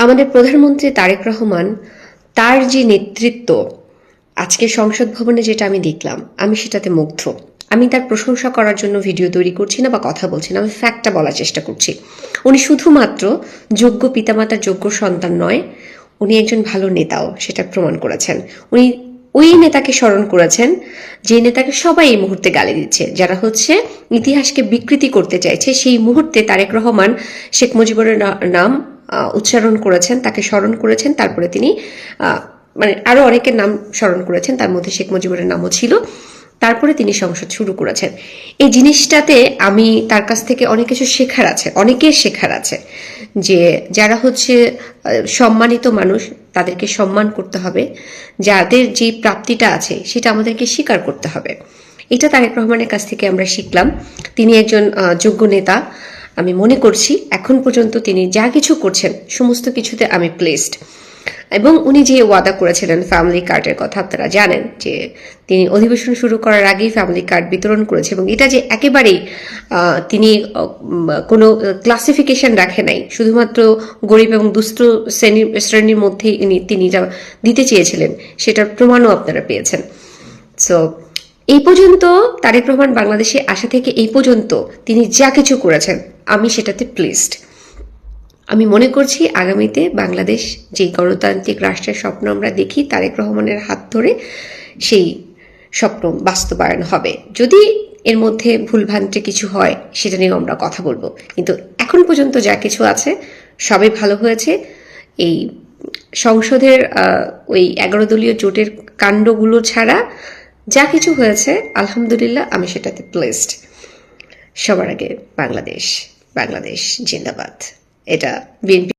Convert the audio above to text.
আমাদের প্রধানমন্ত্রী তারেক রহমান তার যে নেতৃত্ব আজকে সংসদ ভবনে যেটা আমি দেখলাম আমি সেটাতে মুগ্ধ। আমি তার প্রশংসা করার জন্য ভিডিও তৈরি করছি না বা কথা বলছি না, আমি ফ্যাক্টটা বলার চেষ্টা করছি। উনি শুধুমাত্র যোগ্য পিতামাতার যোগ্য সন্তান নয়, উনি একজন ভালো নেতাও, সেটা প্রমাণ করেছেন। উনি ওই নেতাকে স্মরণ করেছেন যে নেতাকে সবাই এই মুহূর্তে গালি দিচ্ছে, যারা হচ্ছে ইতিহাসকে বিকৃতি করতে চাইছে। সেই মুহূর্তে তারেক রহমান শেখ মুজিবুরের নাম উচ্চারণ করেছেন, তাকে স্মরণ করেছেন। তারপরে তিনি মানে আরো অনেকের নাম স্মরণ করেছেন, তার মধ্যে শেখ মুজিবুরের নামও ছিল। তারপরে তিনি সংসদ শুরু করেছেন। এই জিনিসটাতে আমি তার কাছ থেকে অনেক কিছু শেখার আছে, অনেকের শেখার আছে, যে যারা হচ্ছে সম্মানিত মানুষ তাদেরকে সম্মান করতে হবে, যাদের যে প্রাপ্তিটা আছে সেটা আমাদেরকে স্বীকার করতে হবে। এটা তারেক রহমানের কাছ থেকে আমরা শিখলাম। তিনি একজন যোগ্য নেতা। আমি মনে করছি এখন পর্যন্ত তিনি যা কিছু করছেন সমস্ত কিছুতে আমি প্লেসড। এবং উনি যে ওয়াদা করেছিলেন ফ্যামিলি কার্ডের কথা, আপনারা জানেন যে তিনি অধিবেশন শুরু করার আগেই ফ্যামিলি কার্ড বিতরণ করেছে, এবং এটা যে একেবারেই তিনি কোনো ক্লাসিফিকেশন রাখে নাই, শুধুমাত্র গরিব এবং দুস্থ শ্রেণীর মধ্যে তিনি যা দিতে চেয়েছিলেন সেটার প্রমাণও আপনারা পেয়েছেন। সো এই পর্যন্ত তারেক রহমান বাংলাদেশে আসা থেকে এই পর্যন্ত তিনি যা কিছু করেছেন আমি সেটাতে প্লেসড। আমি মনে করছি আগামীতে বাংলাদেশ যে গণতান্ত্রিক রাষ্ট্রের স্বপ্ন আমরা দেখি, তারেক রহমানের হাত ধরে সেই স্বপ্ন বাস্তবায়ন হবে। যদি এর মধ্যে ভুলভ্রান্তি কিছু হয় সেটা নিয়েও আমরা কথা বলবো, কিন্তু এখন পর্যন্ত যা কিছু আছে সবই ভালো হয়েছে। এই সংসদের ওই 11 দলীয় জোটের কাণ্ডগুলো ছাড়া যা কিছু হয়েছে আলহামদুলিল্লাহ, আমি সেটাতে প্লেসড। সবার আগে বাংলাদেশ, বাংলাদেশ জিন্দাবাদ। এটা বিএনপি